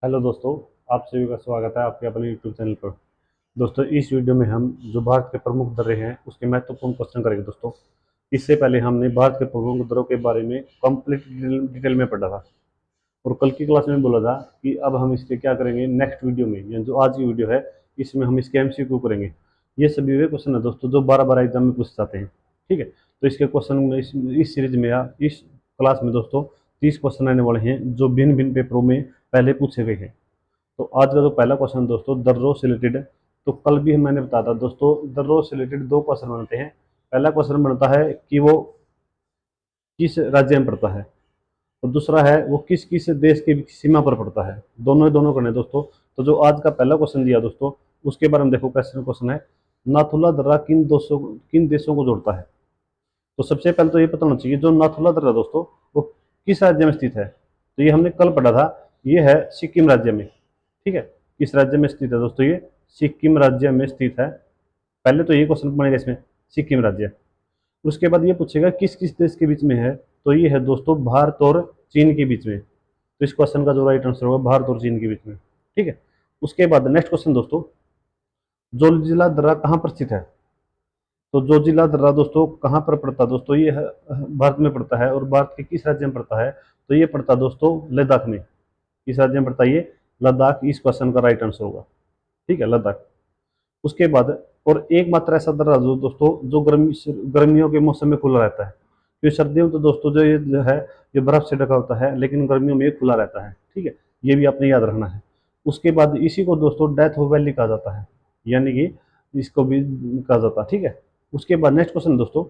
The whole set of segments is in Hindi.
हेलो दोस्तों, आप सभी का स्वागत है आपके अपने यूट्यूब चैनल पर। दोस्तों, इस वीडियो में हम जो भारत के प्रमुख दर्रे हैं उसके महत्वपूर्ण क्वेश्चन करेंगे। दोस्तों, इससे पहले हमने भारत के प्रमुख दर्रों के बारे में कंप्लीट डिटेल में पढ़ा था और कल की क्लास में बोला था कि अब हम इसके क्या करेंगे नेक्स्ट वीडियो में, यानी जो आज की वीडियो है इसमें हम इसके एमसीक्यू करेंगे। ये सभी वे क्वेश्चन है दोस्तों जो 12 एग्जाम में पूछ जाते हैं। ठीक है, तो इसके क्वेश्चन में इस सीरीज में या इस क्लास में दोस्तों 30 क्वेश्चन आने वाले हैं जो भिन्न भिन्न पेपरों में पहले पूछे गए हैं। तो आज का जो पहला क्वेश्चन दोस्तों दर्रों से रिलेटेड, तो कल भी मैंने बताया था दोस्तों दर्रों से रिलेटेड दो क्वेश्चन बनते हैं। पहला क्वेश्चन बनता है कि वो किस राज्य में पड़ता है और दूसरा है वो किस किस देश की सीमा पर पड़ता है। दोनों करने दोस्तों। तो जो आज का पहला क्वेश्चन दिया दोस्तों उसके बारे में देखो। क्वेश्चन है नाथुला दर्रा किन देशों को जोड़ता है। तो सबसे पहले तो ये पता होना चाहिए जो नाथुला दर्रा दोस्तों वो किस राज्य में स्थित है। तो ये हमने कल पढ़ा था, ये है सिक्किम राज्य में। ठीक है, किस राज्य में स्थित है दोस्तों, ये सिक्किम राज्य में स्थित है। पहले तो ये क्वेश्चन बनेगा इसमें, सिक्किम राज्य। उसके बाद ये पूछेगा किस किस देश के बीच में है। तो ये है दोस्तों भारत और चीन के बीच में। तो इस क्वेश्चन का जो राइट आंसर होगा भारत और चीन के बीच में। ठीक है, उसके बाद नेक्स्ट क्वेश्चन दोस्तों, जोजिला दर्रा कहाँ पर स्थित है। तो जोजिला दर्रा दोस्तों कहाँ पर पड़ता है दोस्तों, ये भारत में पड़ता है और भारत के किस राज्य में पड़ता है। तो ये पड़ता है दोस्तों लद्दाख में। किस राज्य में पड़ता है ये, लद्दाख इस क्वेश्चन का राइट आंसर होगा। ठीक है, लद्दाख। उसके बाद और एकमात्र ऐसा दर्रा जो दोस्तों जो गर्मियों के मौसम में खुला रहता है। क्योंकि सर्दियों में तो दोस्तों जो ये जो है ये बर्फ से ढका होता है, लेकिन गर्मियों में ये खुला रहता है। ठीक है, ये भी आपने याद रखना है। उसके बाद इसी को दोस्तों डेथ ऑफ वैली कहा जाता है, यानी कि इसको भी कहा जाता है। ठीक है, उसके बाद नेक्स्ट क्वेश्चन दोस्तों,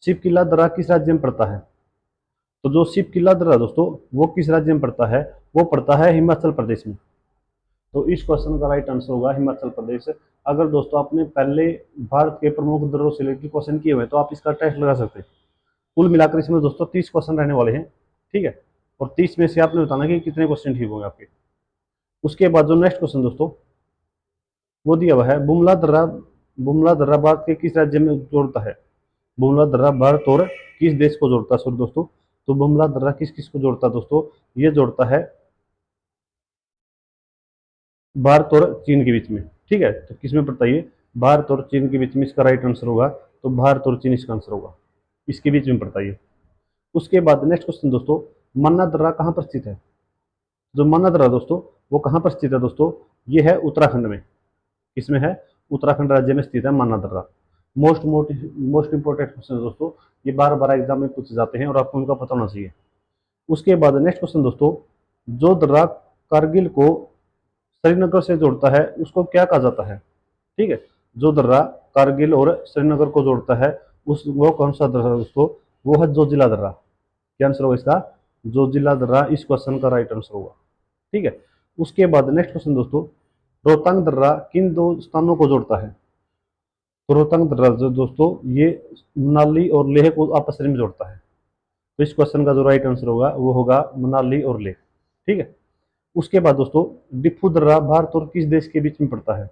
शिव किला दर्रा किस राज्य में पड़ता है। तो जो शिव किला दर्रा दोस्तों वो किस राज्य में पड़ता है, वो पड़ता है हिमाचल प्रदेश में। तो इस क्वेश्चन का राइट आंसर होगा हिमाचल प्रदेश। अगर दोस्तों आपने पहले भारत के प्रमुख दर्रों से रिलेटेड क्वेश्चन किए हुए हैं तो आप इसका टेस्ट लगा सकते हैं। कुल मिलाकर इसमें दोस्तों 30 क्वेश्चन रहने वाले हैं। ठीक है, और 30 में से आपने बताना कि कितने क्वेश्चन ठीक होंगे आपके। उसके बाद जो नेक्स्ट क्वेश्चन दोस्तों वो दिया हुआ है, बुमला दर्रा भारत के किस राज्य में जोड़ता है। बुमला दर्रा भारत और किस देश को जोड़ता है सॉरी दोस्तों। तो बुमला दर्रा किस किस को जोड़ता है दोस्तों, ये जोड़ता है भारत और चीन के बीच में। ठीक है, तो किस में पड़ता है ये, भारत और चीन के बीच में। इसका राइट आंसर होगा तो भारत और चीन इसका आंसर होगा, इसके बीच में पड़ता है ये। उसके बाद नेक्स्ट क्वेश्चन दोस्तों, मन्ना दर्रा कहाँ पर स्थित है। जो मन्ना दर्रा दोस्तों वो कहाँ पर स्थित है दोस्तों, ये है उत्तराखंड में। इसमें है उत्तराखंड राज्य में स्थित है मन्ना दर्रा। मोस्ट इंपोर्टेंट क्वेश्चन है दोस्तों, ये बार बार एग्जाम में पूछे जाते हैं और आपको उनका पता होना चाहिए। उसके बाद नेक्स्ट क्वेश्चन दोस्तों, जो दर्रा कारगिल को श्रीनगर से जोड़ता है उसको क्या कहा जाता है। ठीक है, जो दर्रा कारगिल और श्रीनगर को जोड़ता है उस वो कौन सा दर्रा है दोस्तों, वो है जोजिला दर्रा। क्या आंसर होगा इसका, जोजिला दर्रा इस क्वेश्चन का राइट आंसर होगा। ठीक है, उसके बाद नेक्स्ट क्वेश्चन दोस्तों, रोहतांग दर्रा किन दो स्थानों को जोड़ता है। तो रोहतांग दर्रा जो दोस्तों ये मनाली और लेह को आपस में जोड़ता है। तो इस क्वेश्चन का जो राइट आंसर होगा वो होगा मनाली और लेह। ठीक है, उसके बाद दोस्तों, डिफू दर्रा भारत और किस देश के बीच में पड़ता है।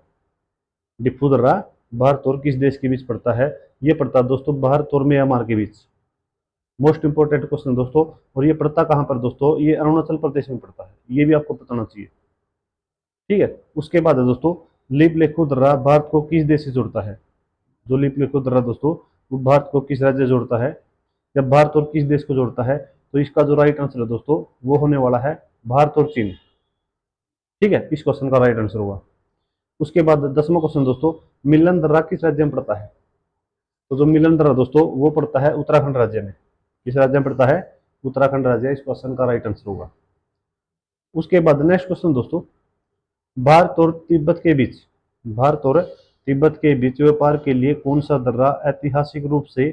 डिफू दर्रा भारत और किस देश के बीच पड़ता है, ये पड़ता है दोस्तों भारत और म्यांमार के बीच। मोस्ट इंपोर्टेंट क्वेश्चन दोस्तों, और ये पड़ता कहाँ पर दोस्तों, ये अरुणाचल प्रदेश में पड़ता है, ये भी आपको पता होना चाहिए। ठीक है, उसके बाद है दोस्तों, लीप लेखो दर्रा भारत को किस देश से जोड़ता है। जो लीप लेखो दर्रा दोस्तों वो भारत को किस राज्य से जोड़ता है या भारत और किस देश को जोड़ता है। तो इसका जो राइट आंसर है दोस्तों वो होने वाला है भारत और चीन। ठीक है, इस क्वेश्चन का राइट आंसर होगा। उसके बाद 10वां क्वेश्चन दोस्तों, मिलन दर्रा किस राज्य में पड़ता है। तो जो मिलन दर्रा दोस्तों वो पड़ता है उत्तराखंड राज्य में। किस राज्य में पड़ता है, उत्तराखंड राज्य, इस क्वेश्चन का राइट आंसर होगा। उसके बाद नेक्स्ट क्वेश्चन दोस्तों, भारत और तिब्बत के बीच भारत और तिब्बत के बीच व्यापार के लिए कौन सा दर्रा ऐतिहासिक रूप से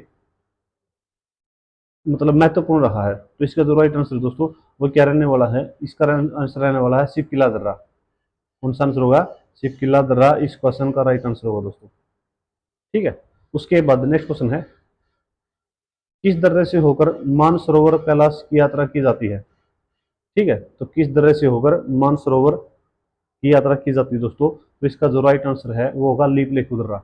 मतलब महत्वपूर्ण रहा है। तो इसका जो राइट आंसर दोस्तों वो क्या रहने वाला है, इसका आंसर रहने वाला है शिव किला दर्रा। कौन सा आंसर होगा, शिव किला दर्रा इस क्वेश्चन का राइट आंसर होगा दोस्तों। ठीक है, उसके बाद नेक्स्ट क्वेश्चन है, किस दर्रे से होकर मानसरोवर कैलाश की यात्रा की जाती है। ठीक है, तो किस दर्रे से होकर मानसरोवर की यात्रा की जाती है दोस्तों। तो इसका जो राइट आंसर है वो होगा लीप लेखु दर्रा।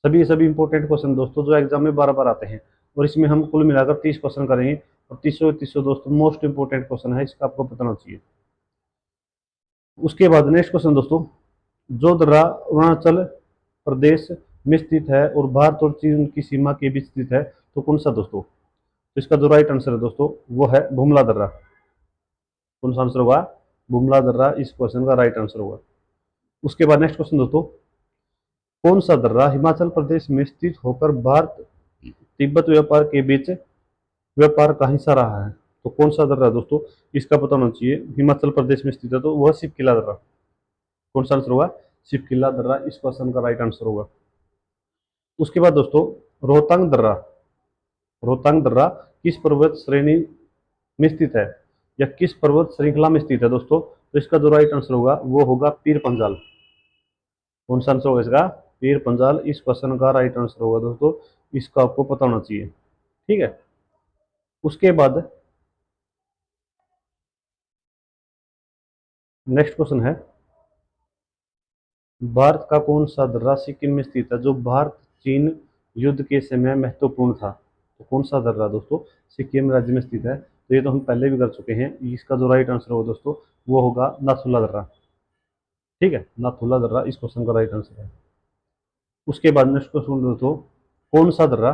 सभी इंपॉर्टेंट क्वेश्चन दोस्तों जो एग्जाम में बार बार आते हैं, और इसमें हम कुल मिलाकर 30 क्वेश्चन करेंगे और तीसों दोस्तों मोस्ट इंपोर्टेंट क्वेश्चन है, इसका आपको पता होना चाहिए। उसके बाद नेक्स्ट क्वेश्चन दोस्तों, जो दर्रा अरुणाचल प्रदेश में स्थित है और भारत और चीन की सीमा के बीच स्थित है, तो कौन सा दोस्तों? तो इसका जो राइट आंसर है दोस्तों वो है बुमला दर्रा। कौन सा आंसर होगा? बुमला दर्रा इस क्वेश्चन का राइट आंसर होगा। उसके बाद नेक्स्ट क्वेश्चन दोस्तों, कौन सा दर्रा हिमाचल प्रदेश में स्थित होकर भारत तिब्बत व्यापार के बीच व्यापार का हिस्सा रहा है? तो कौन सा दर्रा दोस्तों? इसका पता होना चाहिए। हिमाचल प्रदेश में स्थित है तो वह शिवकिला दर्रा। कौन सा आंसर होगा? शिवकिला दर्रा इस क्वेश्चन का राइट आंसर होगा। उसके बाद दोस्तों, रोहतांग दर्रा, रोहतांग दर्रा किस पर्वत श्रेणी में स्थित है या किस पर्वत श्रृंखला में स्थित है दोस्तों? तो इसका जो राइट आंसर होगा वो होगा पीर पंजाल। कौन सा आंसर होगा इसका? पीर पंजाल इस क्वेश्चन का राइट आंसर होगा दोस्तों। इसका आपको पता होना चाहिए, ठीक है। उसके बाद नेक्स्ट क्वेश्चन है, भारत का कौन सा दर्रा सिक्किम में स्थित है जो भारत चीन युद्ध के समय महत्वपूर्ण था? तो कौन सा दर्रा दोस्तों सिक्किम राज्य में स्थित है? तो ये तो हम पहले भी कर चुके हैं। इसका जो राइट आंसर होगा दोस्तों वो होगा नाथुला दर्रा, ठीक है। नाथुला दर्रा इस क्वेश्चन का राइट आंसर है। उसके बाद नेक्स्ट क्वेश्चन दोस्तों, कौन सा दर्रा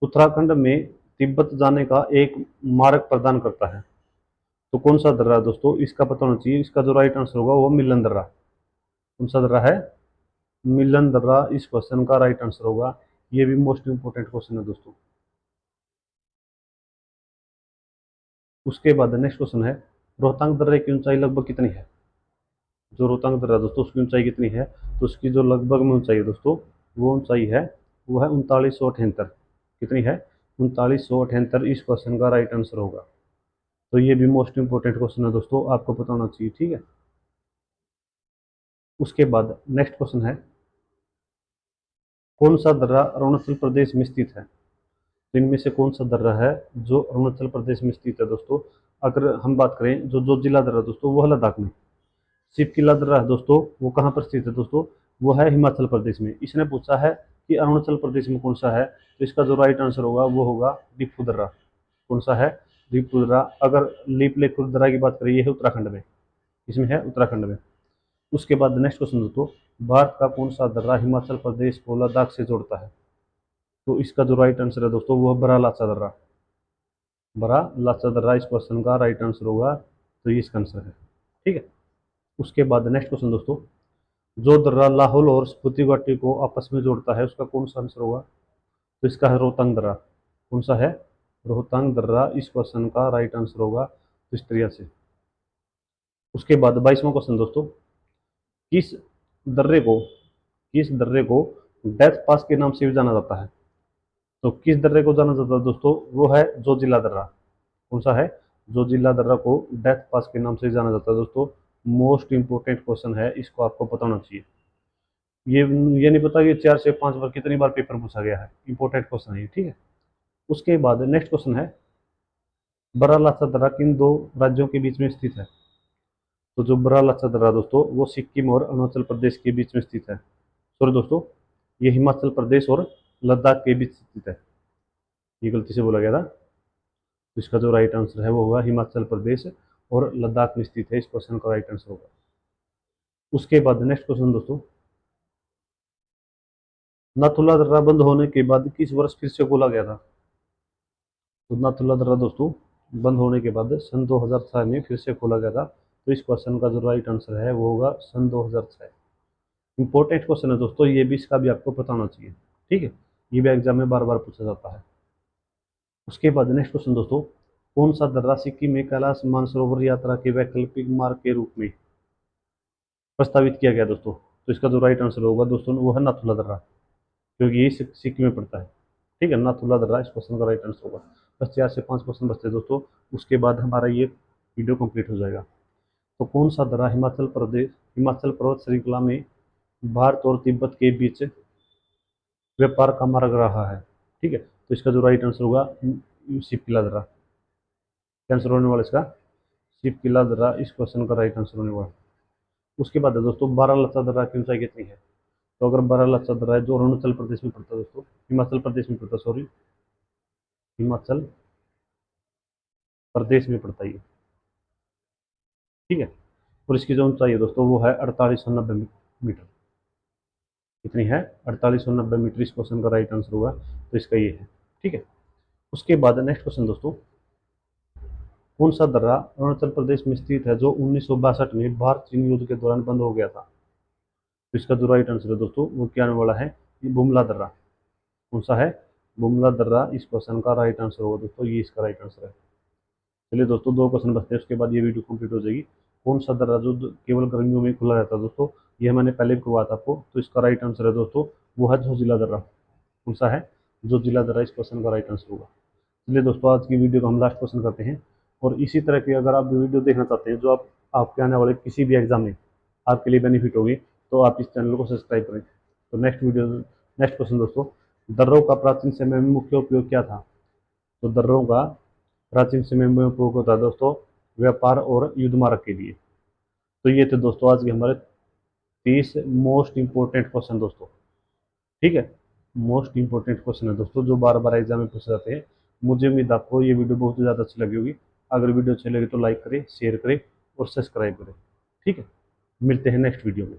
उत्तराखंड में तिब्बत जाने का एक मार्ग प्रदान करता है? तो कौन सा दर्रा दोस्तों? इसका पता होना चाहिए। इसका जो राइट आंसर होगा वो मिलन दर्रा। कौन सा दर्रा है? मिलन दर्रा इस क्वेश्चन का राइट आंसर होगा। ये भी मोस्ट इंपोर्टेंट क्वेश्चन है दोस्तों। उसके बाद नेक्स्ट क्वेश्चन है, रोहतांग दर्रे की ऊंचाई लगभग कितनी है? जो रोहतांग दर्रा दोस्तों उसकी ऊंचाई कितनी है? तो उसकी जो लगभग में ऊंचाई है दोस्तों वो ऊंचाई है वो है 3978। कितनी है? 3978 इस क्वेश्चन का राइट आंसर होगा। तो ये भी मोस्ट इंपोर्टेंट क्वेश्चन है दोस्तों, आपको पता होना चाहिए, ठीक है। उसके बाद नेक्स्ट क्वेश्चन है, कौन सा दर्रा अरुणाचल प्रदेश में स्थित है? तो इनमें से कौन सा दर्रा है जो अरुणाचल प्रदेश में स्थित है दोस्तों? अगर हम बात करें जो जोजिला दर्रा दोस्तों वो है लद्दाख में। शिवकिला दर्रा है दोस्तों वो कहाँ पर स्थित है दोस्तों? वो है हिमाचल प्रदेश में। इसने पूछा है कि अरुणाचल प्रदेश में कौन सा है, तो इसका जो राइट आंसर होगा वो होगा डिफू दर्रा। कौन सा है? डिफू दर्रा। अगर लीप लेक दर्रा की बात करें ये है उत्तराखंड में, इसमें है उत्तराखंड में। उसके बाद नेक्स्ट क्वेश्चन दोस्तों, भारत का कौन सा दर्रा हिमाचल प्रदेश को लद्दाख से जोड़ता है? तो इसका जो राइट आंसर है दोस्तों वो है बड़ा लाचा दर्रा। बड़ा लाचा दर्रा इस क्वेश्चन का राइट आंसर होगा। तो ये इसका आंसर है, ठीक है। उसके बाद नेक्स्ट क्वेश्चन दोस्तों, जो दर्रा लाहौल और स्पीति घाटी को आपस में जोड़ता है उसका कौन सा आंसर होगा? तो इसका है रोहतांग दर्रा। कौन सा है? रोहतांग दर्रा इस क्वेश्चन का राइट आंसर होगा इस तरह से। उसके बाद 22वां क्वेश्चन दोस्तों, किस दर्रे को किस दर्रे को डेथ पास के नाम से भी जाना जाता है? तो किस दर्रे को जाना जाता है दोस्तों? वो है जोजिला दर्रा। कौन सा है? जोजिला दर्रा को डेथ पास के नाम से जाना जाता है दोस्तों। मोस्ट इंपोर्टेंट क्वेश्चन है, इसको आपको पता होना चाहिए। ये ये नहीं पता कि 4 से 5 बार कितनी बार पेपर पूछा गया है। इंपॉर्टेंट क्वेश्चन है ये, ठीक है। उसके बाद नेक्स्ट क्वेश्चन है, बड़ा लाचा दर्रा किन दो राज्यों के बीच में स्थित है? तो जो बड़ा लाचा दर्रा दोस्तों वो सिक्किम और अरुणाचल प्रदेश के बीच में स्थित है। सॉरी दोस्तों, ये हिमाचल प्रदेश और लद्दाख के बीच स्थित है। ये गलती से बोला गया था। तो इसका जो राइट आंसर है वो होगा हिमाचल प्रदेश और लद्दाख में स्थित है। इस क्वेश्चन का राइट आंसर होगा। उसके बाद नेक्स्ट क्वेश्चन दोस्तों, नाथुला दर्रा बंद होने के बाद किस वर्ष फिर से खोला गया था? तो नाथुला दर्रा दोस्तों बंद होने के बाद सन 2006 में फिर से खोला गया था। तो इस क्वेश्चन का जो राइट आंसर है वो होगा सन 2006। इंपॉर्टेंट क्वेश्चन है दोस्तों, ये भी इसका भी आपको पता होना चाहिए, ठीक है। ये भी एग्जाम में बार बार पूछा जाता है। उसके बाद नेक्स्ट क्वेश्चन दोस्तों, कौन सा दर्रा सिक्किम में कैलाश मानसरोवर यात्रा के वैकल्पिक मार्ग के रूप में प्रस्तावित किया गया दोस्तों? तो इसका जो राइट आंसर होगा दोस्तों वो है नाथुला दर्रा, क्योंकि ये सिक्किम में पड़ता है, ठीक है। नाथुला दर्रा इस क्वेश्चन का राइट आंसर होगा। बस 4 से 5 क्वेश्चन बचते हैं दोस्तों, उसके बाद हमारा ये वीडियो कंप्लीट हो जाएगा। तो कौन सा दर्रा हिमाचल पर्वत श्रृंखला में भारत और तिब्बत के बीच व्यापार का मार्ग रहा है? ठीक है, तो इसका जो राइट आंसर होगा शिवकिला दर्रा। आंसर होने वाला इसका शिवकिला दर्रा इस क्वेश्चन का राइट आंसर होने वाला। उसके बाद है दोस्तों, बारालाचा दर्रा की ऊंचाई कितनी है? तो अगर बारालाचा दर्रा है जो अरुणाचल प्रदेश में पड़ता है दोस्तों, हिमाचल प्रदेश में पड़ता है, सॉरी, हिमाचल प्रदेश में पड़ता है ये, ठीक है। और इसकी जो ऊंचाई है दोस्तों वो है 4890 मीटर। कितनी है? 4890 मीटर। इस क्वेश्चन का राइट आंसर होगा तो इसका ये है। ठीक है। उसके बाद नेक्स्ट क्वेश्चन दोस्तों, कौन सा दर्रा अरुणाचल प्रदेश में स्थित है जो 1962 में भारत चीन युद्ध के दौरान बंद हो गया था? तो इसका जो राइट आंसर है दोस्तों वो क्या आने वाला है? ये बुमला दर्रा। कौन सा है? बुमला दर्रा इस क्वेश्चन का राइट आंसर होगा दोस्तों, ये इसका राइट आंसर है। चलिए दोस्तों, दो क्वेश्चन बचते हैं, उसके बाद ये वीडियो कंप्लीट हो जाएगी। कौन सा दर्रा जो केवल गर्मियों में खुला रहता है दोस्तों? ये मैंने पहले भी करवाया था आपको, तो इसका राइट आंसर है दोस्तों वो है जोजिला दर्रा। कौन सा है? जोजिला दर्रा इस क्वेश्चन का राइट आंसर होगा। चलिए दोस्तों, आज की वीडियो को हम लास्ट क्वेश्चन करते हैं। और इसी तरह की अगर आप वीडियो देखना चाहते हैं जो आपके आने वाले किसी भी एग्जाम में आपके लिए बेनिफिट होगी, तो आप इस चैनल को सब्सक्राइब करें। तो नेक्स्ट क्वेश्चन दोस्तों, दर्रों का प्राचीन समय में मुख्य उपयोग क्या था? तो दर्रों का प्राचीन समय में उपयोग होता है दोस्तों व्यापार और युद्ध मार्ग के लिए। तो ये थे दोस्तों आज के हमारे 30 मोस्ट इंपोर्टेंट क्वेश्चन दोस्तों। ठीक है। मोस्ट इंपोर्टेंट क्वेश्चन है दोस्तों जो बार बार एग्जाम में पूछे जाते हैं। मुझे उम्मीद आपको ये वीडियो बहुत ज़्यादा अच्छी लगी होगी। अगर वीडियो अच्छी लगी तो लाइक करें, शेयर करें और सब्सक्राइब करें। ठीक है। मिलते हैं नेक्स्ट वीडियो में।